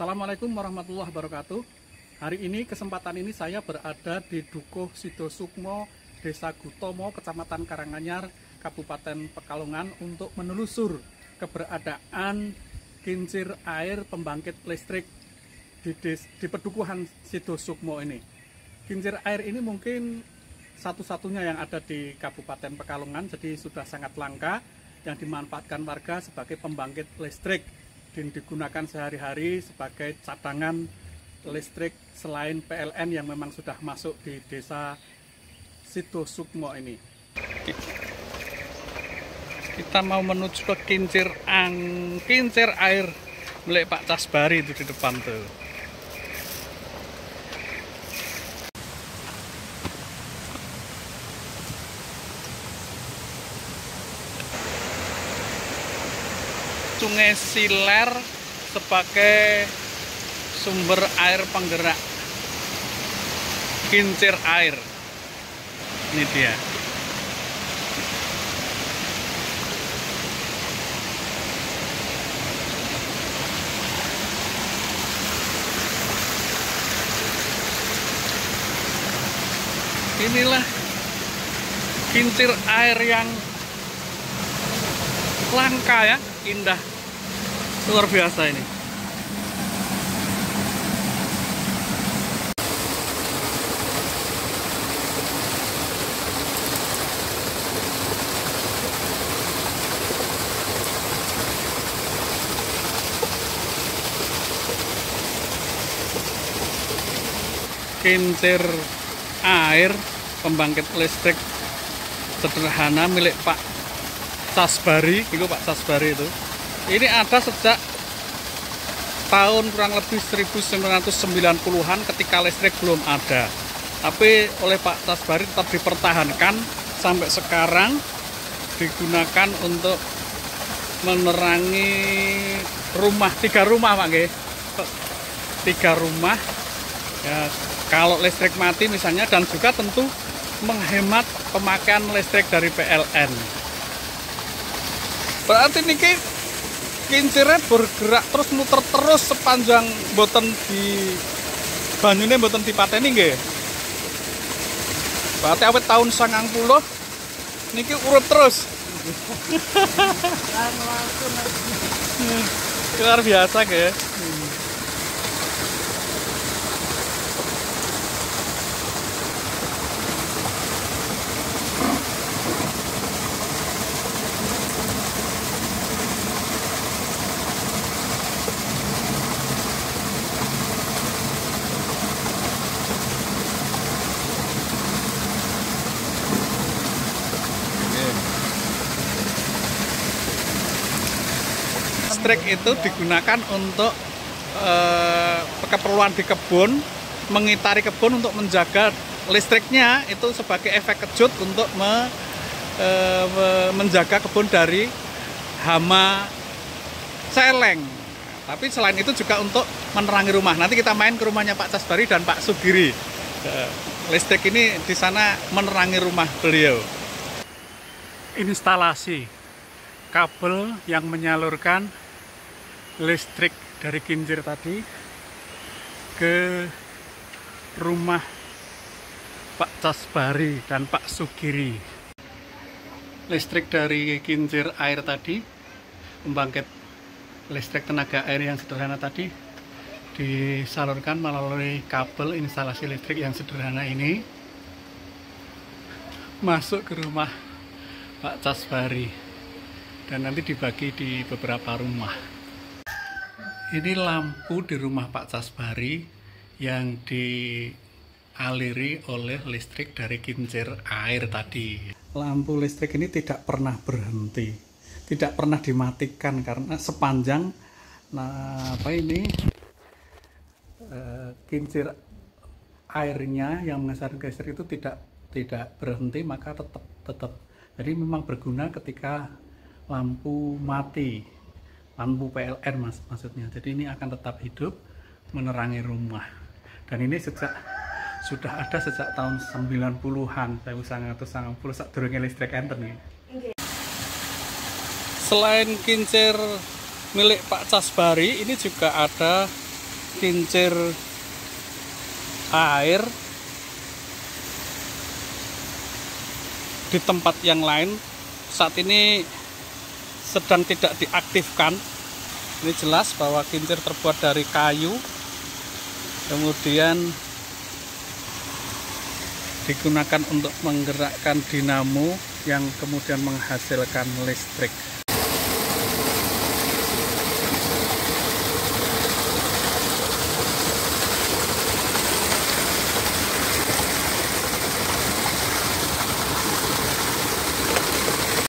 Assalamualaikum warahmatullahi wabarakatuh. Hari ini, kesempatan ini saya berada di Dukuh Sidosukmo, Desa Gutomo, Kecamatan Karanganyar, Kabupaten Pekalongan untuk menelusur keberadaan kincir air pembangkit listrik di Pedukuhan Sidosukmo ini. Kincir air ini mungkin satu-satunya yang ada di Kabupaten Pekalongan, jadi sudah sangat langka yang dimanfaatkan warga sebagai pembangkit listrik dan digunakan sehari-hari sebagai cadangan listrik selain PLN yang memang sudah masuk di Desa Sidosukmo ini. Kita mau menuju ke kincir air milik Pak Casbari itu di depan tuh. Sungai Siler sebagai sumber air penggerak kincir air. Ini dia. Inilah kincir air yang langka ya, indah. Luar biasa ini. Kincir air pembangkit listrik sederhana milik Pak Casbari. Itu Pak Casbari itu. Ini ada sejak tahun kurang lebih 1990-an ketika listrik belum ada. Tapi oleh Pak Casbari tetap dipertahankan sampai sekarang, digunakan untuk menerangi rumah, 3 rumah Pak nggih. 3 rumah. Ya, kalau listrik mati misalnya, dan juga tentu menghemat pemakaian listrik dari PLN. Berarti niki kincirnya bergerak terus, muter terus sepanjang boten di banyune boten dipateni nggih. Berarti awet tahun 90 niki urip terus. Luar biasa nggih. Listrik itu digunakan untuk keperluan di kebun, mengitari kebun untuk menjaga listriknya, itu sebagai efek kejut untuk menjaga kebun dari hama celeng. Tapi selain itu juga untuk menerangi rumah. Nanti kita main ke rumahnya Pak Casbari dan Pak Sugiri. Listrik ini di sana menerangi rumah beliau. Instalasi kabel yang menyalurkan listrik dari kincir tadi ke rumah Pak Casbari dan Pak Sugiri. Listrik dari kincir air tadi, pembangkit listrik tenaga air yang sederhana tadi, disalurkan melalui kabel instalasi listrik yang sederhana ini masuk ke rumah Pak Casbari dan nanti dibagi di beberapa rumah. Ini lampu di rumah Pak Casbari yang dialiri oleh listrik dari kincir air tadi. Lampu listrik ini tidak pernah berhenti, tidak pernah dimatikan karena sepanjang kincir airnya yang menghasilkan listrik itu tidak berhenti, maka tetap. Jadi memang berguna ketika lampu mati. Lampu PLN maksudnya. Jadi ini akan tetap hidup menerangi rumah. Dan ini sudah ada sejak tahun 90-an, 1990 sadurunge listrik enten. Selain kincir milik Pak Casbari, ini juga ada kincir air di tempat yang lain. Saat ini sedang tidak diaktifkan. Ini jelas bahwa kincir terbuat dari kayu, kemudian digunakan untuk menggerakkan dinamo yang kemudian menghasilkan listrik.